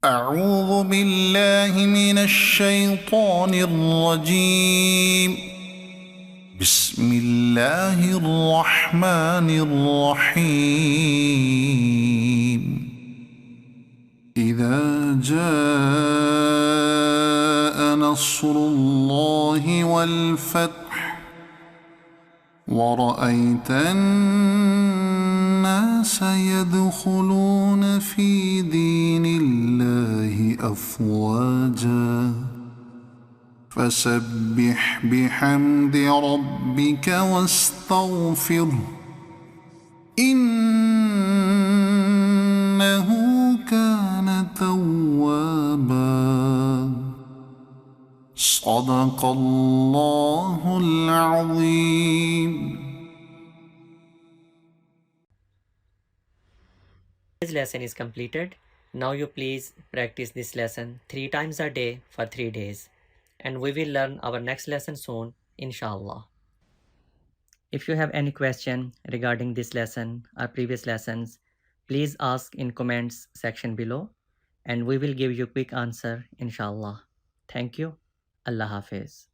أعوذ بالله من الشيطان الرجيم. بسم الله الرحمن الرحيم. إذا جاء نصر الله والفتح ورأيت الناس يدخلون في دين الله أفواجا فسبح بحمد ربك واستغفره إنه كان توابا. صدق الله العظيم. This lesson is completed. Now you please practice this lesson 3 times a day for 3 days, and we will learn our next lesson soon, inshallah. If you have any question regarding this lesson or previous lessons, please ask in comments section below, and we will give you quick answer, inshallah. Thank you. Allah Hafiz.